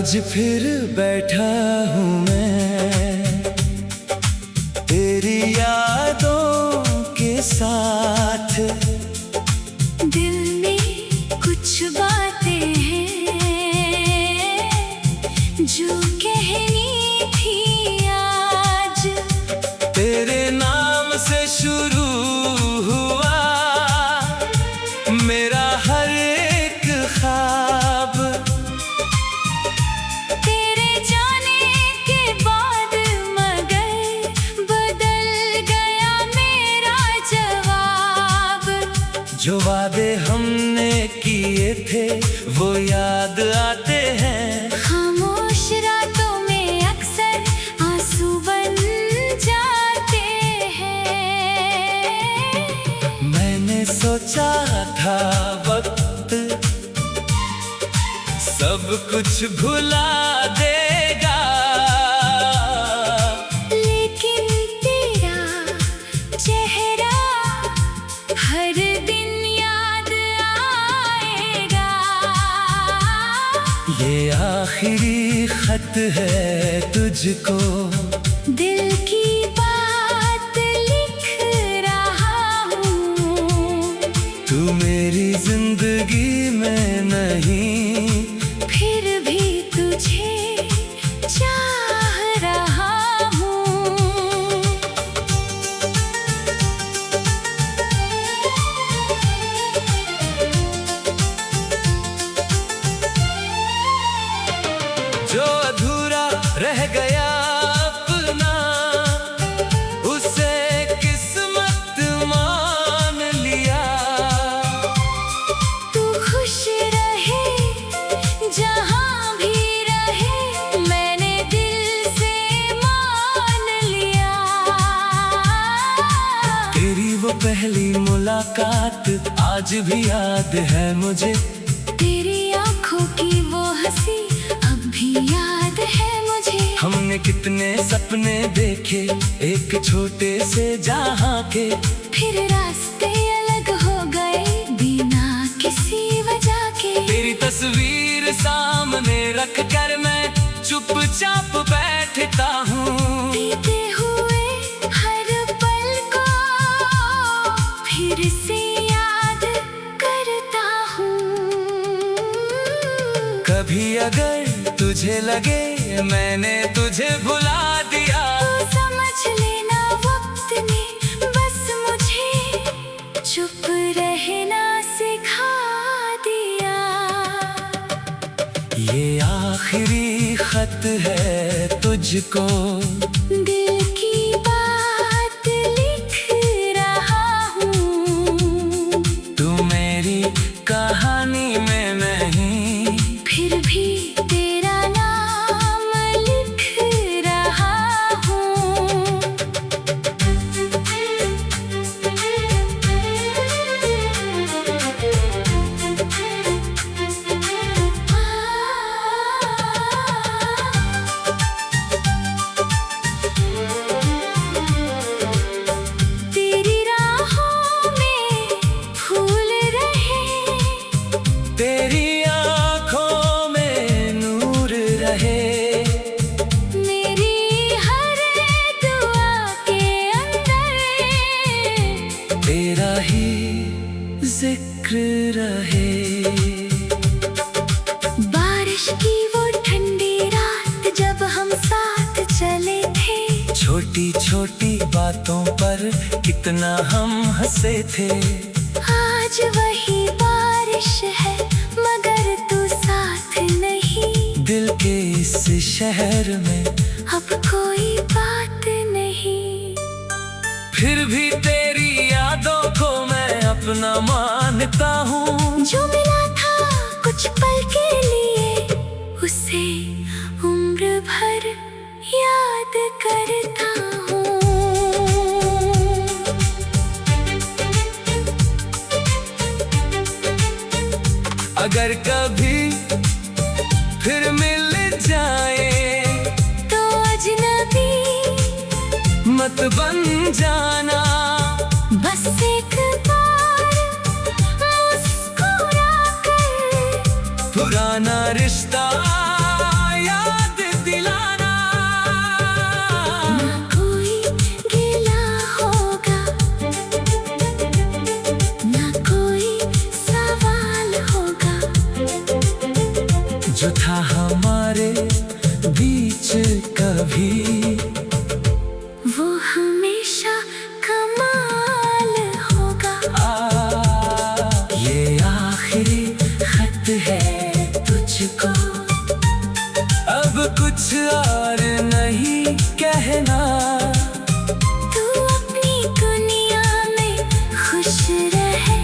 आज फिर बैठा हूँ मैं तेरी यादों के साथ। दिल में कुछ बातें हैं जो कहनी थी आज। तेरे नाम से शुरू हुआ मेरा हर एक ख्वाब। तेरे जाने के बाद मगर बदल गया मेरा जवाब। जो वादे हमने किए थे वो याद आते हैं। खामोश रातों में अक्सर आंसू बन जाते हैं। मैंने सोचा था वक्त सब कुछ भुला देगा, लेकिन तेरा चेहरा हर दिन याद आएगा। ये आखिरी खत है तुझको, दिल की बात लिख रहा हूँ। तू मेरी जिंदगी में नहीं फिर भी तुझे चाह रहा हूँ। जो अधूरा रह गया अपना उसे किस्मत मान लिया। तू खुश रहे जहाँ भी रहे मैंने दिल से मान लिया। तेरी वो पहली मुलाकात आज भी याद है मुझे। तेरी आँखों की वो हंसी अब भी याद है मुझे। हमने कितने सपने देखे एक छोटे से जहां के, फिर रास्ते अलग हो गए बिना किसी वजह के। तेरी तस्वीर सामने रख कर मैं चुपचाप बैठता हूँ। बीते हुए हर पल को फिर से याद करता हूँ। कभी अगर तुझे लगे मैंने तुझे भुला दिया, तो समझ लेना वक्त ने बस मुझे चुप रहना सिखा दिया। ये आखिरी खत है तुझको, दिल की बात लिख रहा हूँ। तू मेरी कहानी में नहीं फिर भी तेरा नाम लिख रहा हूँ। तेरी राहों में फूल रहे, तेरी आँखों में नूर रहे। मेरी हर दुआ के अंदर तेरा ही जिक्र रहे। बारिश की वो ठंडी रात जब हम साथ चले थे। छोटी छोटी बातों पर कितना हम हंसे थे। आज वही बारिश है मगर तू साथ नहीं। दिल के इस शहर में अब कोई बात नहीं। फिर भी तेरी यादों को मैं अपना मानता हूँ। जो मिला था कुछ पल के लिए उसे उम्र भर याद करता हूँ। अगर कभी फिर मिल जाए तो अजनबी मत बन जाना। बस एक बार मुस्कुरा कर पुराना रिश्ता वो हमेशा कमाल होगा। ये आखिरी खत है तुझको, अब कुछ और नहीं कहना। तू अपनी दुनिया में खुश रहे,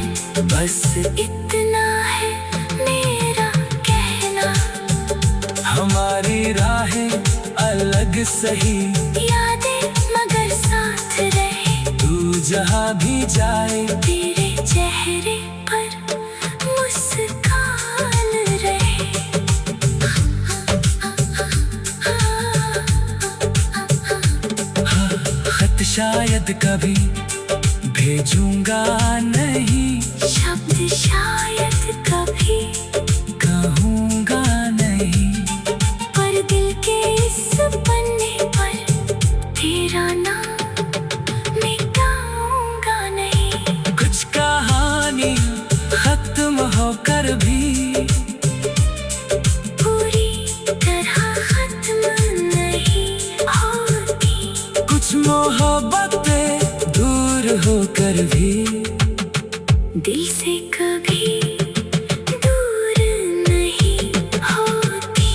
बस इतना है मेरा कहना। हमारी राहें अलग सही, यादें मगर साथ रहे। तू जहाँ भी जाए तेरे चेहरे पर मुस्कान रहे। खत शायद कभी भेजूंगा नहीं, शब्द शायद कभी कहूँगा नहीं, पर दिल के इस पन्ने पर तेरा नाम मिटाऊंगा नहीं। कुछ कहानी खत्म होकर भी पूरी तरह खत्म नहीं होती, कुछ मोहब्बतें दूर होकर भी दिल से कभी दूर नहीं होती।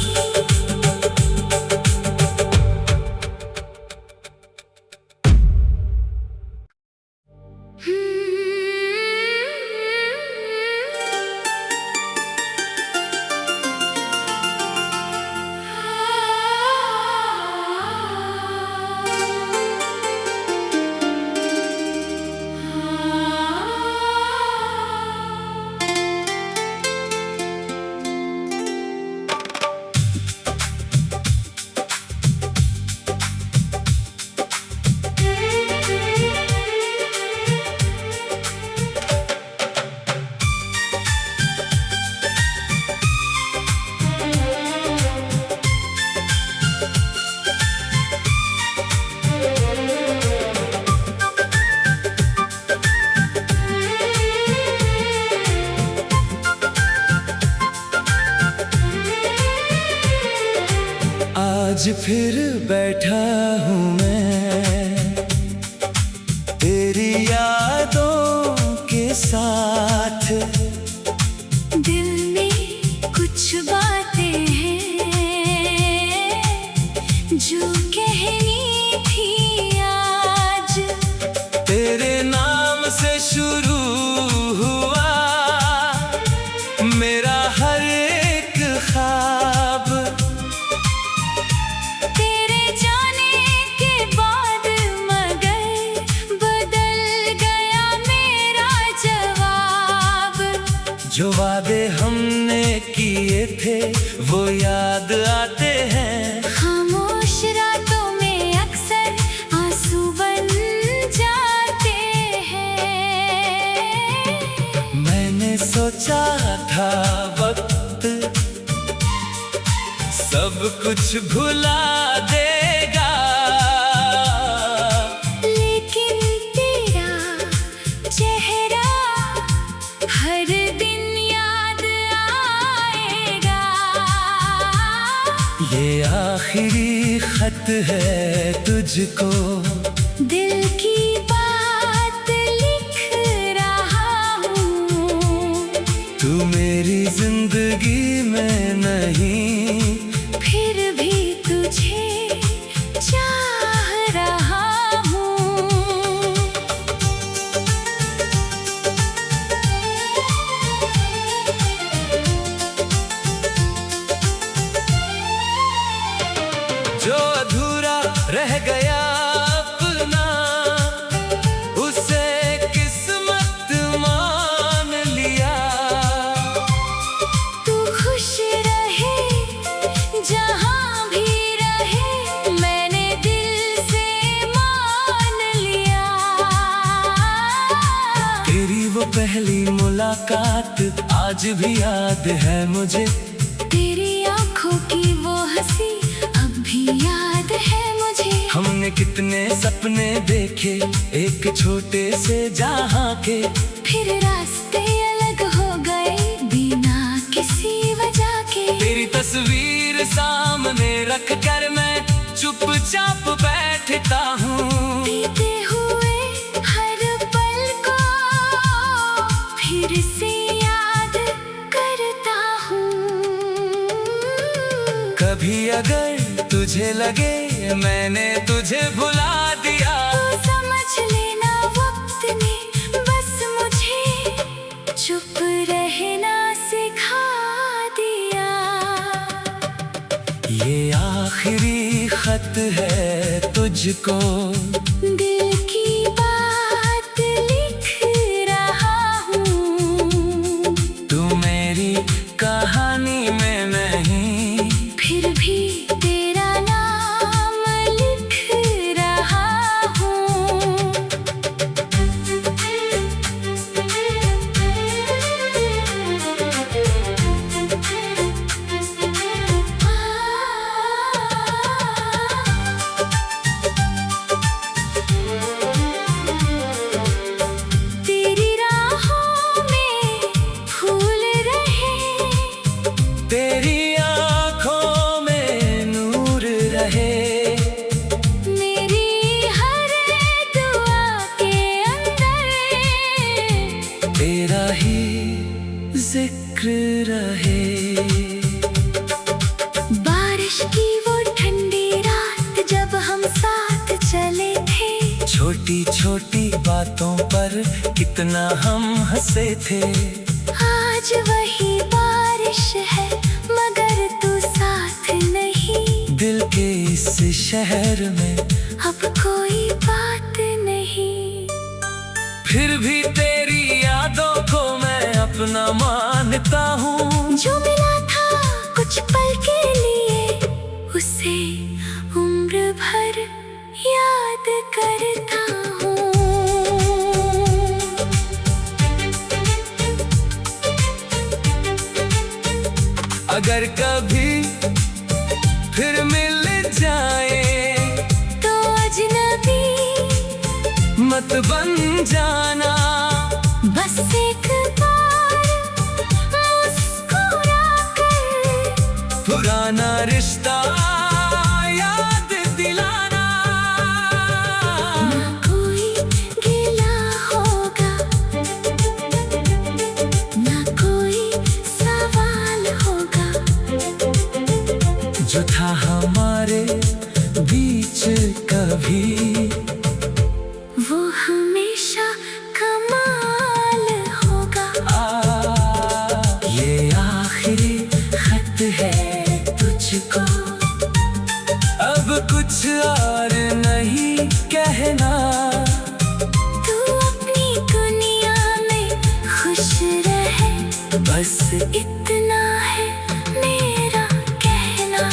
आज फिर बैठा हूँ मैं तेरी यादों के साथ। दिल में कुछ बातें हैं जो कहनी थी आज। तेरे नाम से शुरू हुआ मेरा हर एक ख्वाब, तेरे जाने के बाद मगर बदल गया मेरा जवाब। जो वादे हमने किए थे वो याद आते हैं। खामोश रातों में अक्सर आंसू बन जाते हैं। मैंने सोचा था वक्त सब कुछ भुला देगा, लेकिन तेरा चेहरा हर दिन याद आएगा। ये आखिरी खत है तुझको, दिल की बात लिख रहा हूँ। तू मेरी जिंदगी में नहीं फिर भी तुझे चाह रहा हूँ। जो अधूरा रह गया अपना उसे किस्मत मान लिया। तू खुश रहे जहाँ भी रहे, मैंने दिल से मान लिया। तेरी वो पहली मुलाकात आज भी याद है मुझे, तेरी आंखों की वो हंसी अब भी याद है मुझे। हमने कितने सपने देखे एक छोटे से जहां के, फिर रास्ते अलग हो गए बिना किसी वजह के। तेरी तस्वीर सामने रख कर मैं चुपचाप बैठता हूँ, बीते हुए हर पल को फिर से याद करता हूँ। कभी अगर तुझे लगे मैंने तुझे भुला दिया, तो समझ लेना वक्त ने बस मुझे चुप रहना सिखा दिया। ये आखिरी खत है तुझको, दिल की बात लिख रहा हूँ। तू मेरी कहानी में नहीं, फिर भी तेरा नाम लिख रहा हूँ। तेरी राहों में फूल रहे, तेरी आँखों में नूर रहे, मेरी हर दुआ के अंदर तेरा ही जिक्र रहे। बारिश की वो ठंडी रात जब हम साथ चले थे, छोटी छोटी बातों पर कितना हम हंसे थे। आज वही बारिश है मगर तू साथ नहीं। दिल के इस शहर में अब कोई बात नहीं। फिर भी तेरी यादों को मैं अपना मानता हूँ। जो मिला था कुछ पल के लिए, उसे उम्र भर याद करता हूँ। अगर कभी फिर मिल जाए तो अजनबी मत बन जाना, बस एक बार मुस्कुरा कर पुराना रिश्ता याद दिलाना। ना कोई गिला होगा, ना कोई सवाल होगा। जो था हमारे बीच कभी, वो हमेशा कमाल होगा। ये आखिरी खत है तुझको, अब कुछ और नहीं कहना। तू अपनी दुनिया में खुश रहे, बस इतना है मेरा कहना।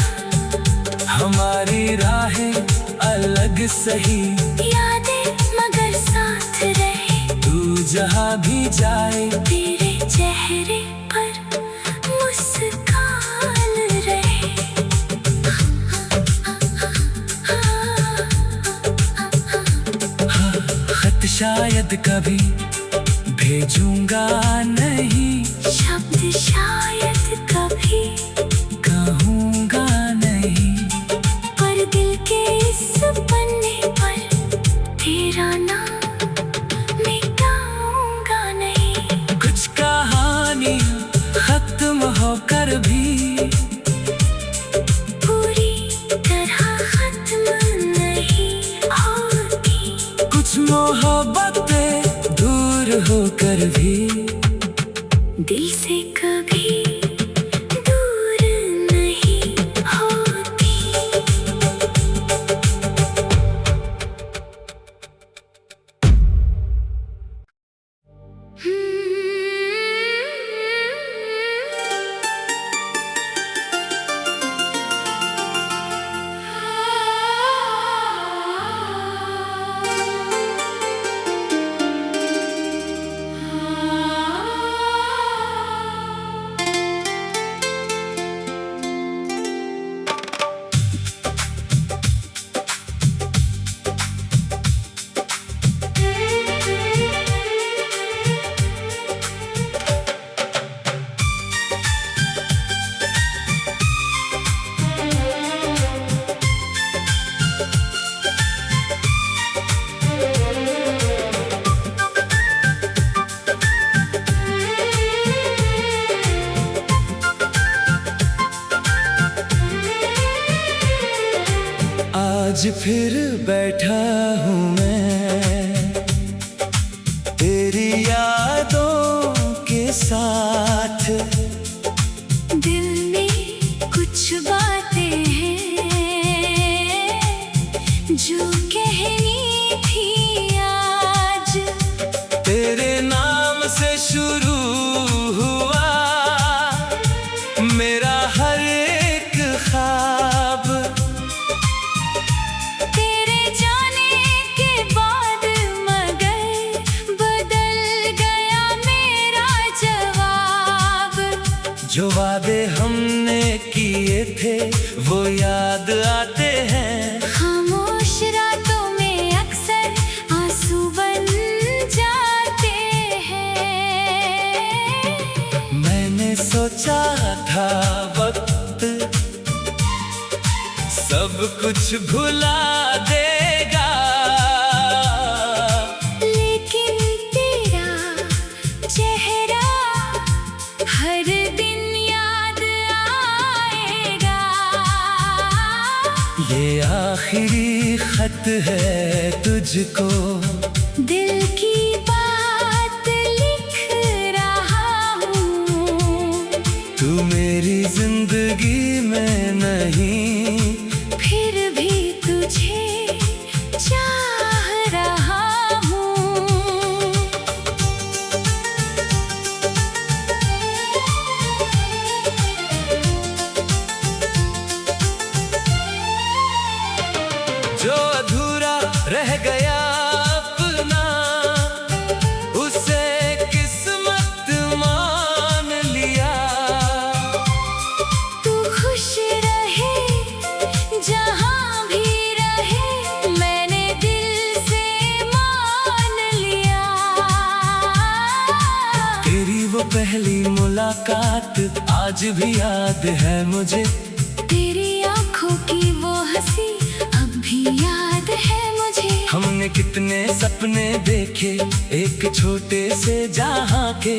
हमारी राहें अलग सही, यादें मगर साथ रहे। तू जहाँ भी जाए तेरे चेहरे पर मुस्कान रहे। खत शायद कभी भेजूंगा नहीं, शब्द शायद कभी कहूँगा नहीं, पर दिल के इस पन्ने पर तेरा नाम मिटाऊंगा नहीं। कुछ कहानी खत्म होकर भी पूरी तरह खत्म नहीं होती। कुछ मोहब्बतें दूर होकर भी दिल से कभी दूर नहीं होती। आज फिर बैठा हूँ मैं तेरी यादों के साथ। दिल में कुछ बातें हैं जो कहनी थी आज। तेरे नाम से शुरू हुआ मेरा हर एक ख्वाब। तेरे जाने के बाद मगर बदल गया मेरा जवाब। जो वादे हमने किए थे वो याद आते हैं। खामोश रातों में अक्सर आंसू बन जाते हैं। मैंने सोचा था वक्त सब कुछ भुला देगा, लेकिन तेरा चेहरा हर दिन याद आएगा। ये आखिरी खत है तुझको, दिल की बात लिख रहा हूँ। तू मेरी जिंदगी में नहीं फिर भी तुझे चाह रहा हूँ। जो अधूरा रह गया अपना उसे किस्मत मान लिया। तू खुश रहे जहाँ भी रहे मैंने दिल से मान लिया। तेरी वो पहली मुलाकात आज भी याद है मुझे। तेरी आँखों की वो हंसी अब भी याद है मुझे। हमने कितने सपने देखे एक छोटे से जहां के,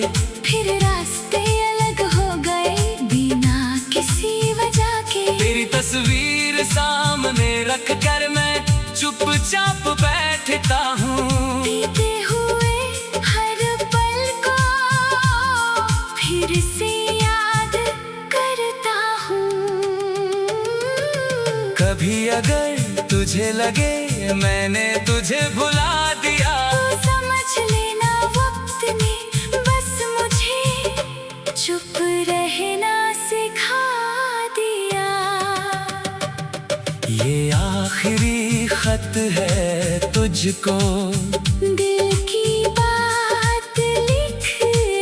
फिर रास्ते अलग हो गए बिना किसी वजह के। तेरी तस्वीर सामने रख कर मैं चुपचाप बैठता हूँ। बीते हुए हर पल को फिर से याद करता हूँ। कभी अगर तुझे लगे मैंने तुझे भुला दिया, तो समझ लेना वक्त ने बस मुझे चुप रहना सिखा दिया। ये आखिरी खत है तुझको, दिल की बात लिख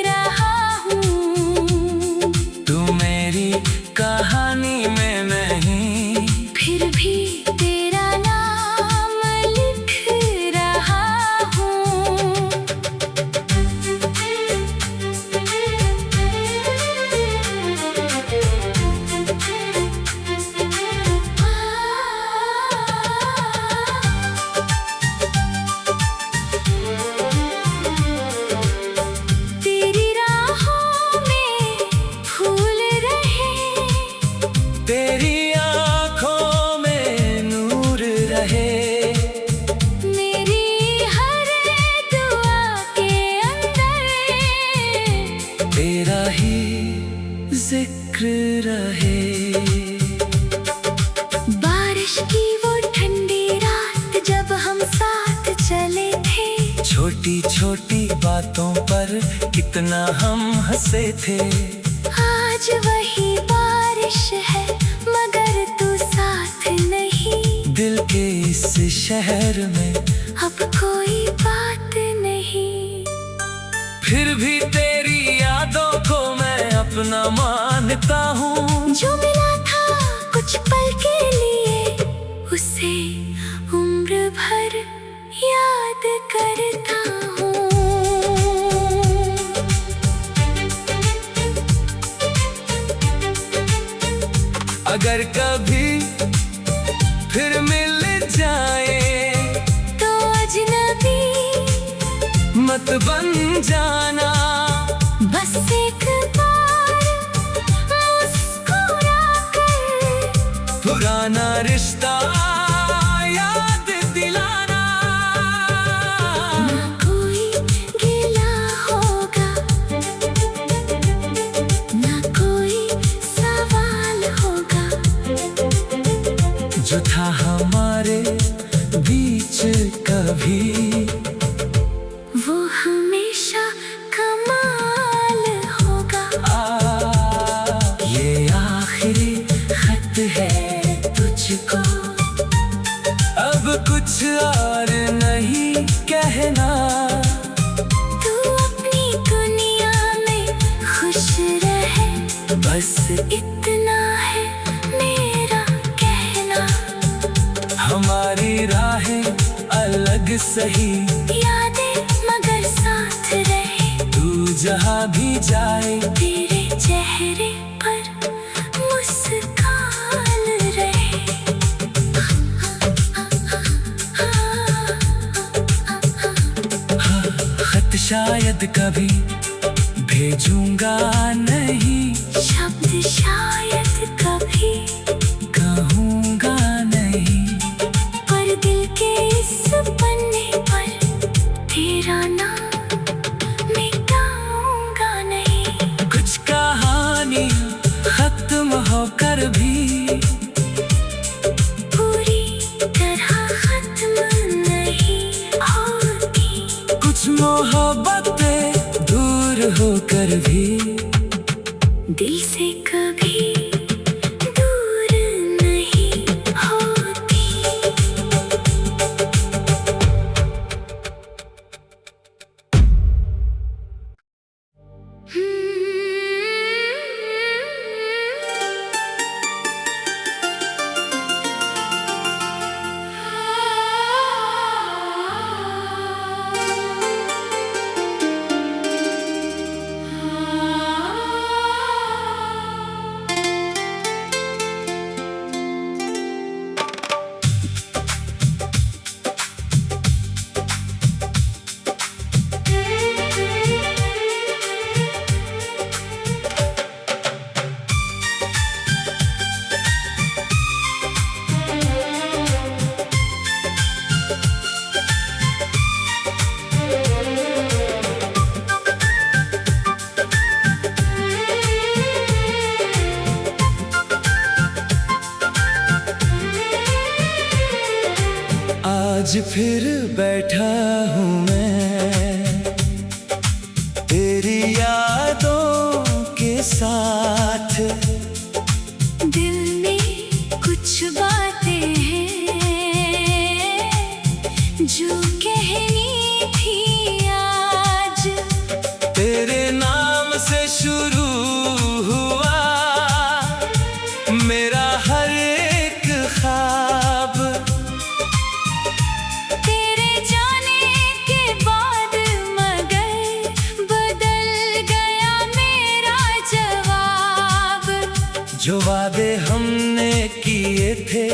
रहा हूँ। तू मेरी कहानी में नहीं फिर भी तेरा नाम लिख रहा हूँ। तेरी राहों में फूल रहे, तेरी आँखों में नूर रहे। मेरी हर दुआ के अंदर तेरा ही जिक्र रहे। बारिश की वो ठंडी रात जब हम साथ चले थे। छोटी छोटी बातों पर कितना हम हंसे थे। आज वही बारिश है मगर तू साथ नहीं। दिल के इस शहर में अब कोई बात नहीं। फिर भी तेरी यादों को मैं अपना मानता हूँ। जो मिला था कुछ पल के लिए उसे उम्र भर याद करता हूँ। अगर कभी फिर मिल जाए तो अजनबी मत बन जाना। बस एक बार मुस्कुरा कर पुराना रिश्ता रहना। तू अपनी दुनिया में खुश रहे, बस इतना है मेरा कहना। हमारी राहें अलग सही, यादें मगर साथ रहे। तू जहाँ भी जाए तेरे चेहरे पर मुस्कान रहे। खत शायद कभी भेजूंगा नहीं, शब्द शायद कभी कहूँगा नहीं, पर दिल के इस पन्ने पर तेरा नाम मिटाऊंगा नहीं। कुछ कहानी खत्म होकर भी पूरी तरह खत्म नहीं होती। कुछ मोहब्बतें दूर होकर भी दिल से कभी दूर नहीं होती। आज फिर बैठा हूँ मैं तेरी यादों के साथ। दिल में कुछ बातें हैं जो कहनी थी आज। तेरे नाम से शुरू हुआ मेरा हर एक ख्वाब। तेरे जाने के बाद मगर बदल गया मेरा जवाब। जो वादे हमने किए थे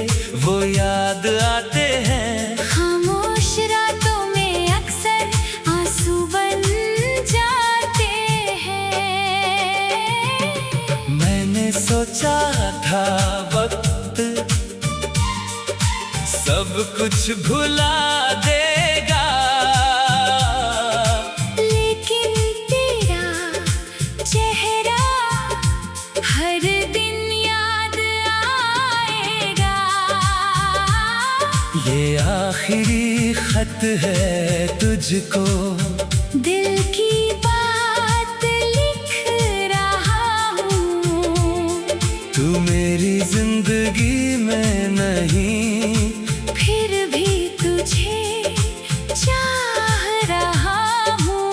वो याद आते हैं। खामोश रातों में अक्सर आंसू बन जाते हैं। मैंने सोचा था वक्त सब कुछ भुला देगा, लेकिन तेरा चेहरा हर दिन याद आएगा। ये आखिरी खत है तुझको, दिल की बात लिख रहा हूँ। तू मेरी जिंदगी में नहीं फिर भी तुझे चाह रहा हूँ।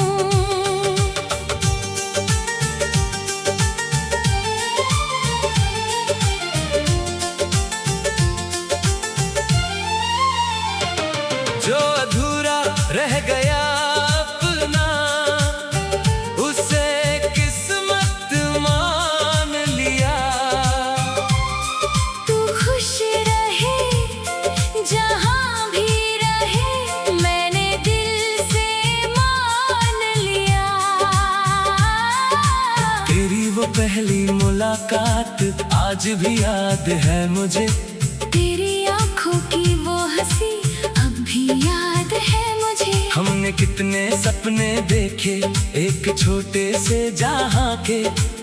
जो अधूरा रह गया अपना उसे किस्मत मान लिया। तू खुश रहे जहाँ भी रहे, मैंने दिल से मान लिया। तेरी वो पहली मुलाकात आज भी याद है मुझे। तेरी आँखों की वो हंसी अब भी याद है मुझे। हमने कितने सपने देखे एक छोटे से जहां के,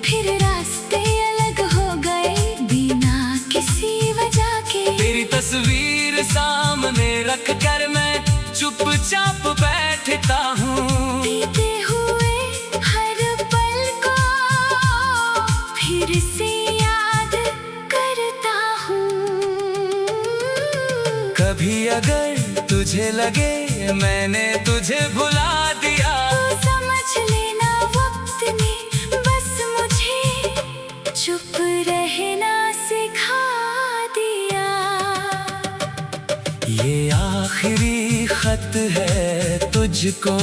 फिर रास्ते अलग हो गए बिना किसी वजह के। तेरी तस्वीर सामने रख कर मैं चुपचाप बैठता हूँ। बीते हुए हर पल को फिर से याद करता हूँ। कभी अगर तुझे लगे मैंने तुझे भुला दिया। तू समझ लेना वक्त ने बस मुझे चुप रहना सिखा दिया। ये आखिरी खत है तुझको,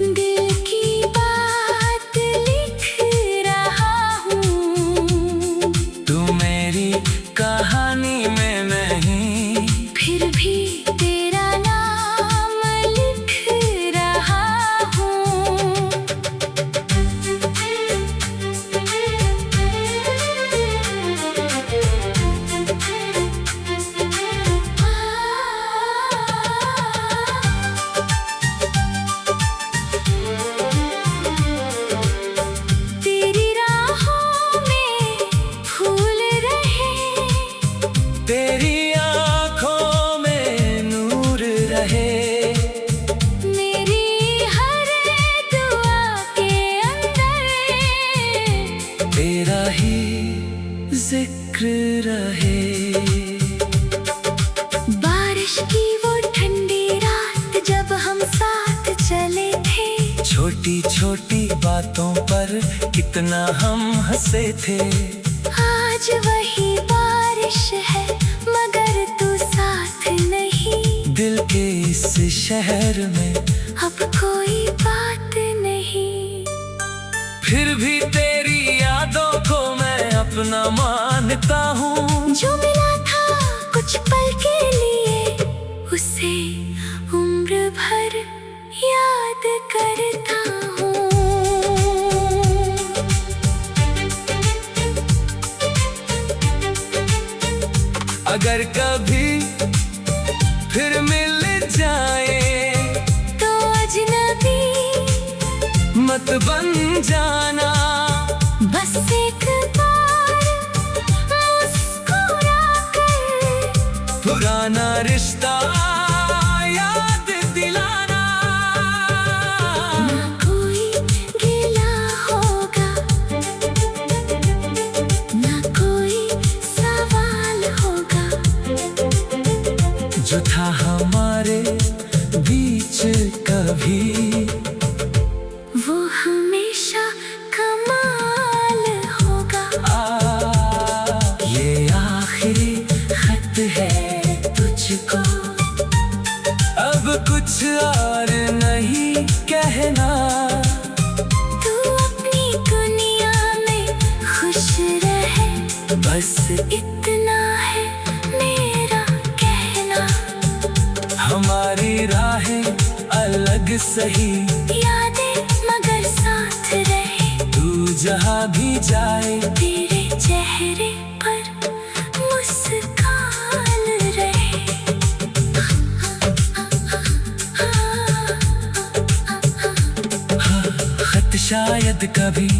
दिल की बात लिख रहा हूँ। तू मेरी कहानी में नहीं, फिर भी तेरा नाम लिख रहा हूँ। तेरी राहों में फूल रहे, तेरी आँखों में नूर रहे। मेरी हर दुआ के अंदर तेरा ही जिक्र रहे। बारिश की वो ठंडी रात जब हम साथ चले थे, छोटी छोटी बातों पर कितना हम हंसे थे। आज वही बारिश है मगर तू साथ नहीं। दिल के इस शहर में अब कोई बात नहीं। फिर भी तेरी यादों को मैं अपना मानता हूँ। जो मिला था कुछ पल के लिए, उसे उम्र भर याद करता हूँ। अगर कभी फिर मिल जाए तो अजनबी मत बन जाना। बस एक बार मुस्कुरा कर पुराना रिश्ता याद दिलाना। ना कोई गिला होगा, ना कोई सवाल होगा। जो था हमारे बीच कभी, वो हमेशा कमाल होगा। ये आखिरी खत है तुझको, अब कुछ और नहीं कहना। तू अपनी दुनिया में खुश रहे, बस इतना है मेरा कहना। हमारी राहें अलग सही, यादें मगर साथ रहे। तू जहाँ भी जाए तेरे चेहरे पर मुस्कान रहे। खत शायद कभी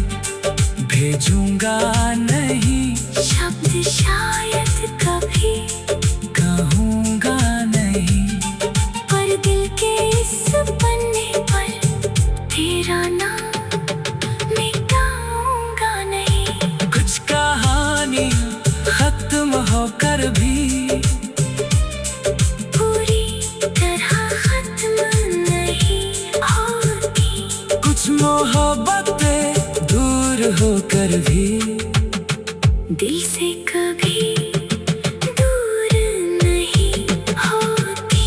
भेजूंगा नहीं, शब्द शायद कभी कहूँगा नहीं। पर दिल के इस पन्ने पर तेरा नाम मिटाऊंगा नहीं। कुछ कहानी खत्म होकर भी पूरी तरह खत्म नहीं होती। कुछ मोहब्बतें दूर होकर भी दिल से कभी दूर नहीं होती।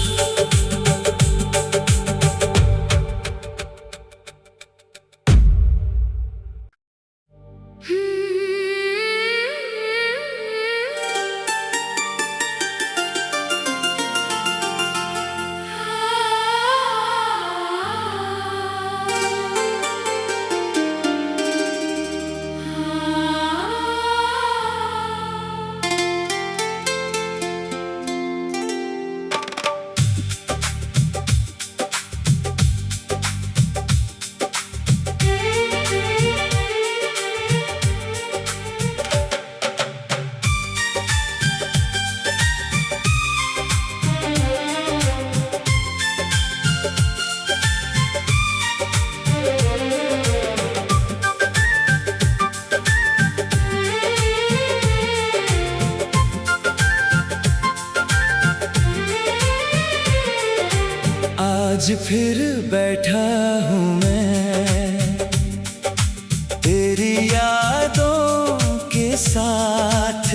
आज फिर बैठा हूँ मैं तेरी यादों के साथ।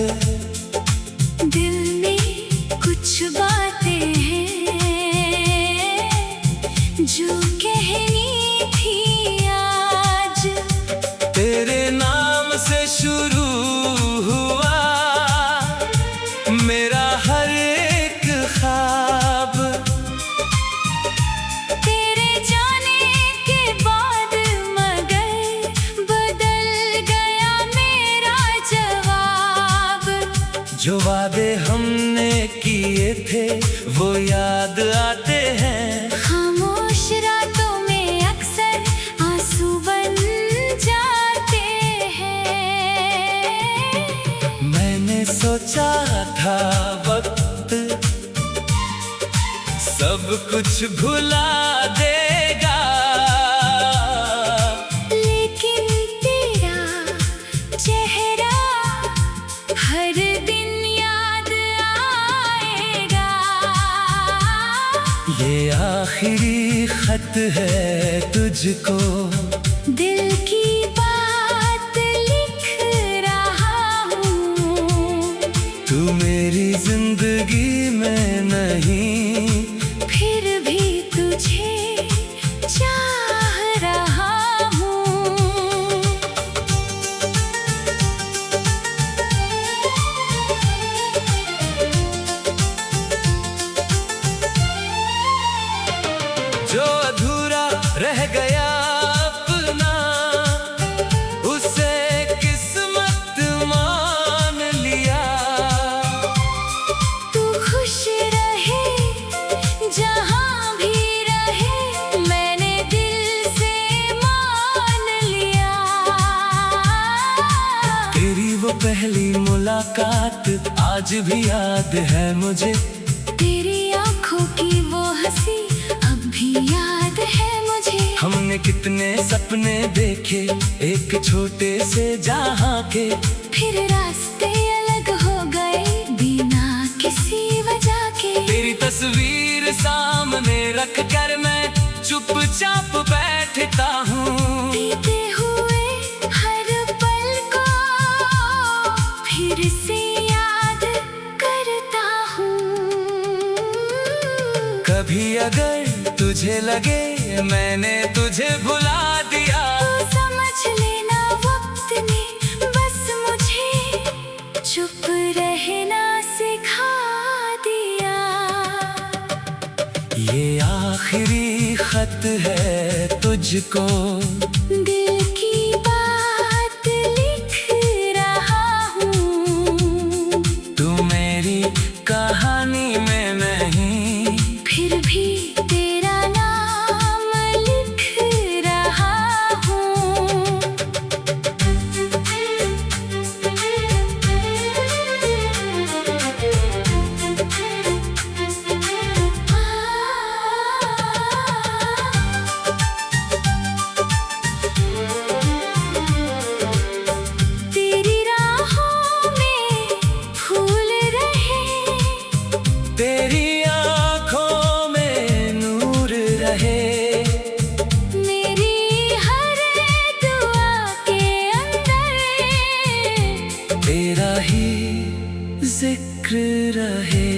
दिल में कुछ बातें हैं जो कहनी थी आज। तेरे नाम से शुरू हुआ मेरा हर एक ख्वाब। तेरे जाने के बाद मगर बदल गया मेरा जवाब। जो वादे हमने किए थे वो याद आते हैं। खामोश रातों में अक्सर आंसू बन जाते हैं। मैंने सोचा था वक्त सब कुछ भुला देगा, लेकिन तेरा चेहरा हर दिन याद आएगा। ये आखिरी खत है तुझको, दिल की बात लिख रहा हूँ। तू मेरी जिंदगी में नहीं फिर भी तुझे चाह रहा हूँ। जो अधूरा रह गया अपना उसे किस्मत मान लिया। तू खुश रहे जहाँ भी रहे मैंने दिल से मान लिया। तेरी वो पहली मुलाकात आज भी याद है मुझे। तेरी आँखों की वो हंसी अब भी याद है मुझे। हमने कितने सपने देखे एक छोटे से जहां के, फिर रास्ते अलग हो गए बिना किसी वजह के। तेरी तस्वीर सामने रख कर मैं चुपचाप बैठता हूँ। बीते हुए हर पल को फिर से याद करता हूँ। कभी अगर तुझे लगे मैंने तुझे भुला दिया, तो समझ लेना वक्त ने बस मुझे चुप रहना सिखा दिया। ये आखिरी खत है तुझको, दिल की बात लिख रहा हूँ। तू मेरी कहानी में नहीं फिर भी तेरा नाम लिख रहा हूँ। तेरी राहों में फूल रहे, तेरी आँखों में नूर रहे। मेरी हर दुआ के अंदर तेरा ही जिक्र रहे।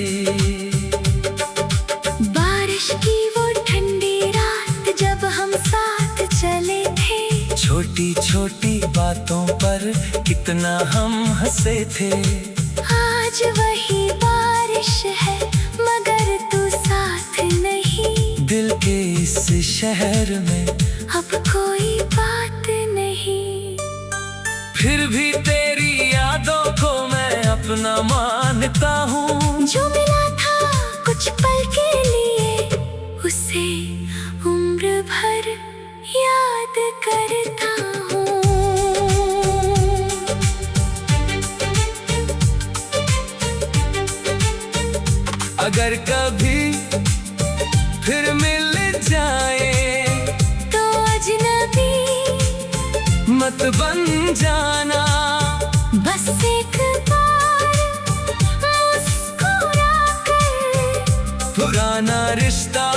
बारिश की वो ठंडी रात जब हम साथ चले थे। छोटी छोटी बातों पर कितना हम हंसे थे। आज वही बारिश है मगर तू साथ नहीं। दिल के इस शहर में अब कोई बात नहीं। फिर भी तेरी यादों को मैं अपना मानता हूँ। जो मिला था कुछ पल के लिए उसे उम्र भर याद करता हूँ। अगर कभी फिर मिल जाए तो अजनबी मत बन जाना। बस एक बार मुस्कुरा कर पुराना रिश्ता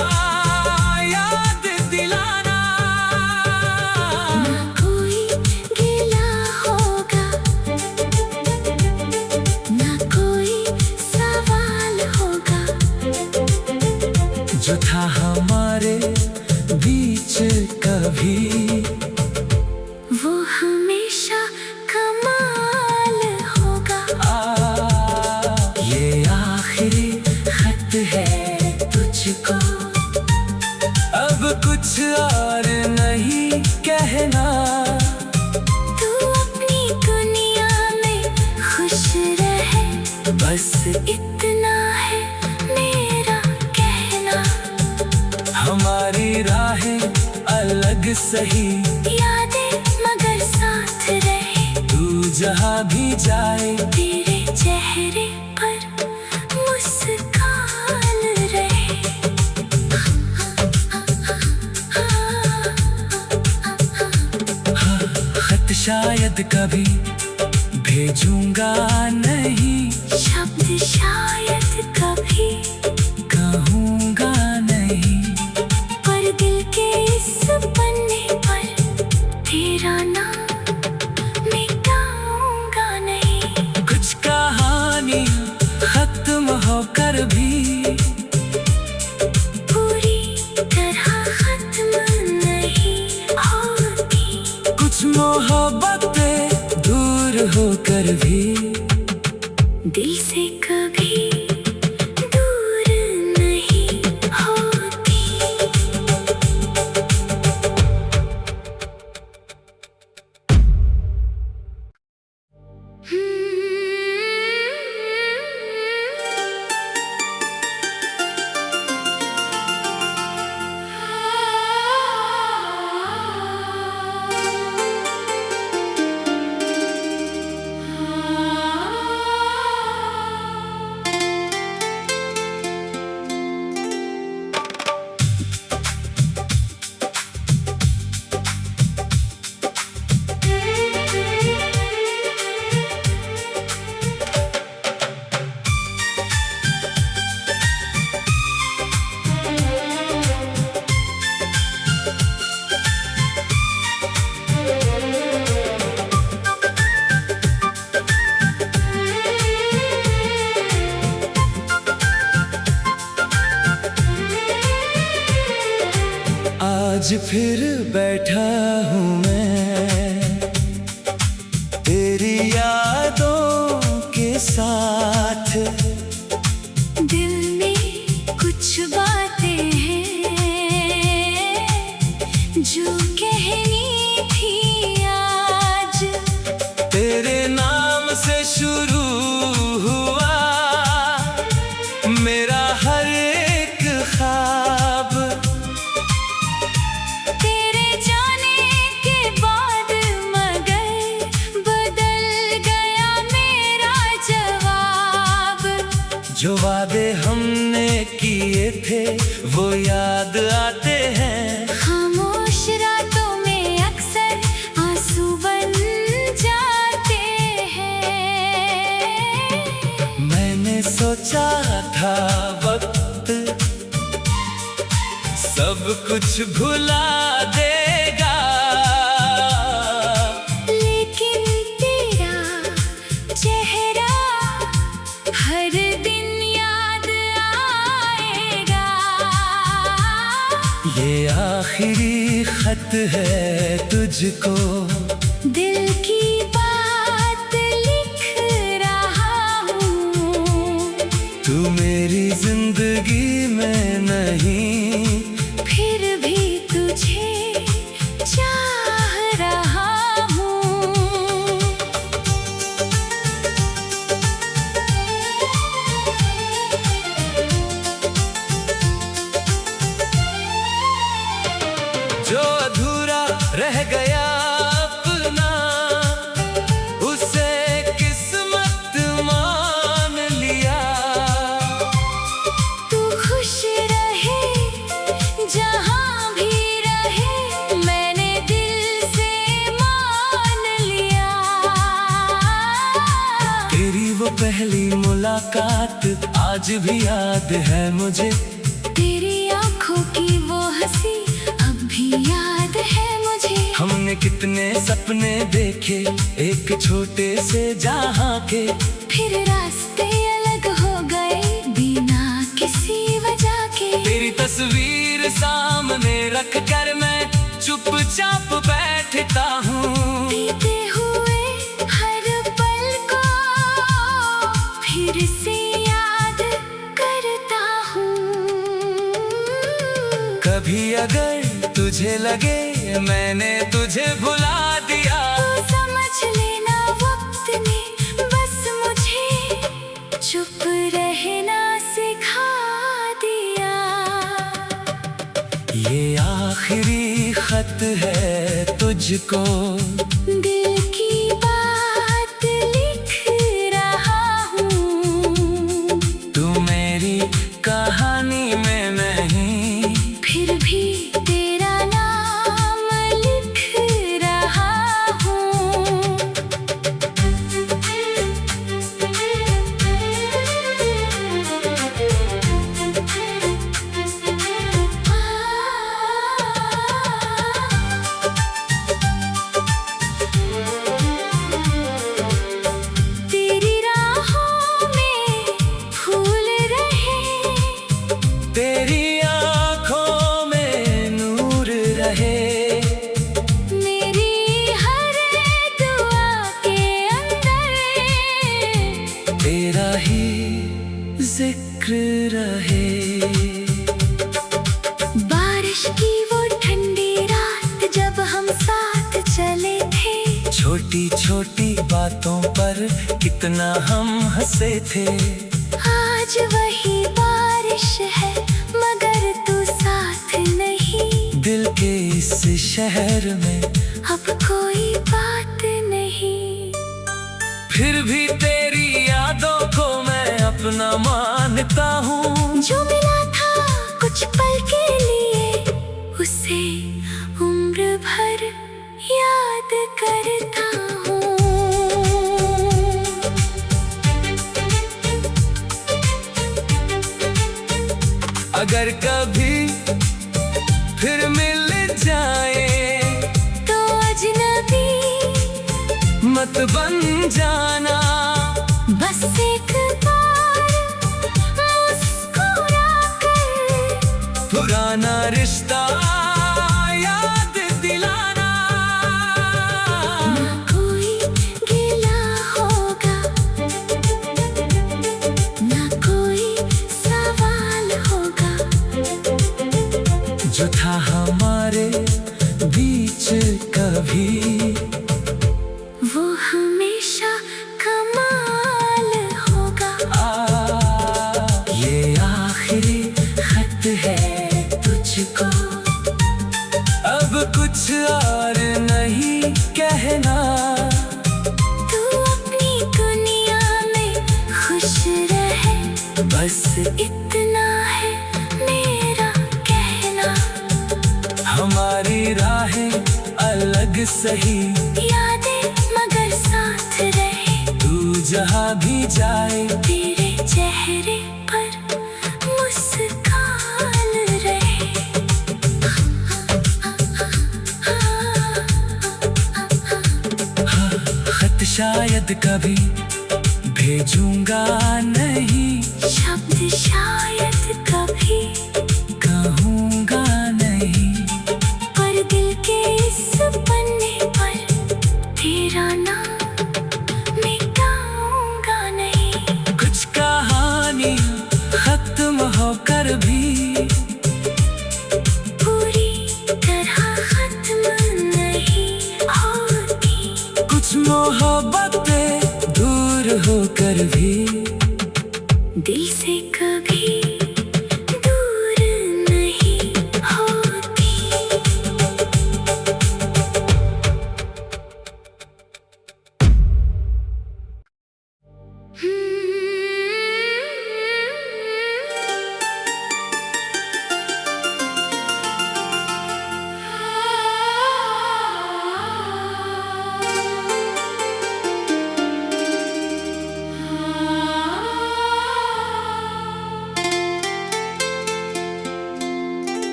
कुछ और नहीं कहना। तू अपनी दुनिया में खुश रहे, बस इतना है मेरा कहना। हमारी राहें अलग सही, यादें मगर साथ रहे। तू जहाँ भी जाए तेरे चेहरे पर मुस्कान रहे। खत शायद कभी भेजूंगा नहीं, शब्द शायद कभी कहूँगा नहीं, पर दिल के इस पन्ने पर तेरा नाम मिटाऊंगा नहीं। कुछ कहानी खत्म होकर भी पूरी तरह खत्म नहीं होती। कुछ मोहब्बतें दूर होकर भी दिल से कभी दूर नहीं होती। आज फिर बैठा हूँ मैं तेरी यादों के साथ। दिल में कुछ बातें हैं जो कहनी थी आज। तेरे नाम से शुरू हुआ मेरा हर एक ख्वाब। तेरे जाने के बाद मगर बदल गया मेरा जवाब। जो वादे हमने किए थे वो याद आते हैं। खामोश रातों में अक्सर आंसू बन जाते हैं। मैंने सोचा था वक्त सब कुछ भुला देगा, लेकिन तेरा चेहरा हर दिन याद आएगा। ये आखिरी खत है तुझको, दिल की बात लिख रहा हूँ। तू मेरी जिंदगी में नहीं फिर भी तुझे चाह रहा हूँ। जो अधूरा रह गया अपना उसे किस्मत मान लिया। तू खुश रहे जहाँ भी रहे, मैंने दिल से मान लिया। तेरी वो पहली मुलाकात आज भी याद है मुझे। तेरी आँखों की वो हंसी अब भी याद है मुझे। हमने कितने सपने देखे एक छोटे से जहां के, फिर रास्ते अलग हो गए बिना किसी वजह के। तेरी तस्वीर सामने रख कर मैं चुपचाप बैठता हूँ। बीते हुए हर पल को फिर से याद करता हूँ। कभी अगर तुझे लगे मैंने तुझे भुला दिया। तो समझ लेना वक्त ने बस मुझे चुप रहना सिखा दिया। ये आखिरी खत है तुझको, दिल की बात लिख रहा हूँ। तू मेरी कहानी में नहीं, फिर भी तेरा नाम लिख रहा हूँ। तेरी राहों में फूल रहे, तेरी आँखों में नूर रहे। मेरी हर दुआ के अंदर तेरा ही जिक्र रहे। बारिश की वो ठंडी रात जब हम साथ चले थे, छोटी छोटी बातों पर कितना हम हंसे थे। आज वही बारिश है मगर तू साथ नहीं। दिल के इस शहर में अब कोई बात नहीं। फिर भी तेरी यादों को मैं अपना मानता हूँ। जो मिला था कुछ पल के लिए, उसे उम्र भर याद करता हूँ। अगर कभी फिर मिल जाए तो अजनबी मत बन जाना। बस एक बार मुस्कुरा कर पुराना रिश्ता याद दिलाना। ना कोई गिला होगा, ना कोई सवाल होगा। जो था हमारे बीच कभी, वो हमेशा कमाल होगा। ये आखिरी खत है तुझको, अब कुछ और नहीं कहना। तू अपनी दुनिया में खुश रहे, बस इतना है मेरा कहना। हमारी राहें अलग सही, यादें मगर साथ रहे। तू जहाँ भी जाए तेरे चेहरे पर मुस्कान रहे। खत शायद कभी भेजूंगा नहीं, शब्द शायद कभी कहूँगा नहीं। पर दिल के इस पन्ने पर तेरा नाम मिटाऊंगा नहीं। कुछ कहानी खत्म होकर भी पूरी तरह खत्म नहीं होती। कुछ मोहब्बतें दूर होकर भी दिल से कभी दूर नहीं होती।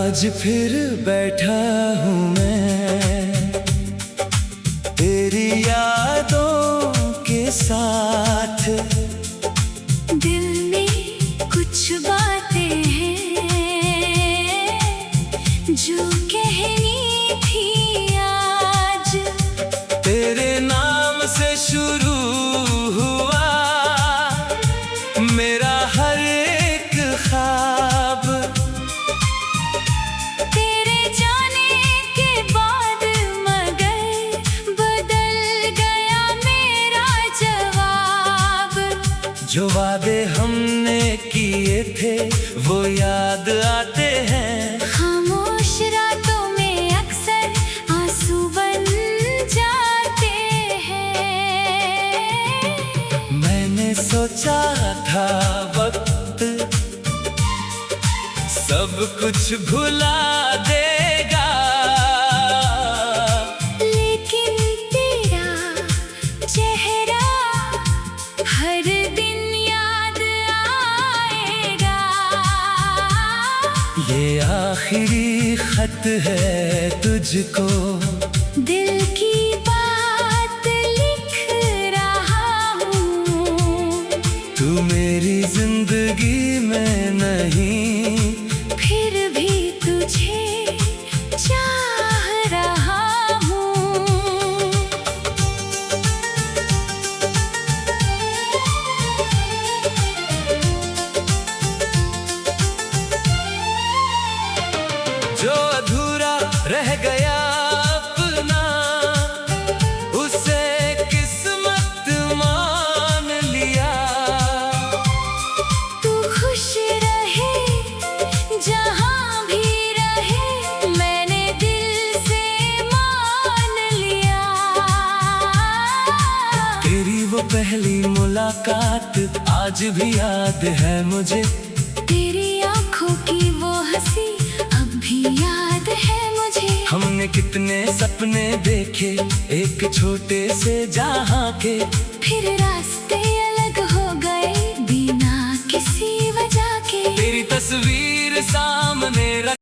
आज फिर बैठा हूँ मैं तेरी यादों के साथ। दिल में कुछ बातें हैं जो कहनी थी आज। तेरे नाम से शुरू हुआ मेरा हर एक ख्वाब। तेरे जाने के बाद मगर बदल गया मेरा जवाब। जो वादे हमने किए थे वो याद आते हैं। खामोश रातों में अक्सर आंसू बन जाते हैं। मैंने सोचा था वक्त सब कुछ भुला देगा, लेकिन तेरा चेहरा हर दिन याद आएगा। ये आखिरी खत है तुझको, दिल की बात लिख रहा हूँ। तू मेरी जिंदगी में नहीं फिर भी तुझे चाह रहा हूँ। जो अधूरा रह गया अपना उसे किस्मत मान लिया। तू खुश रहे जहाँ भी रहे मैंने दिल से मान लिया। तेरी वो पहली मुलाकात आज भी याद है मुझे। तेरी आँखों की वो हंसी अब भी याद है मुझे। हमने कितने सपने देखे एक छोटे से जहां के, फिर रास्ते अलग हो गए बिना किसी वजह के। तेरी तस्वीर सामने रख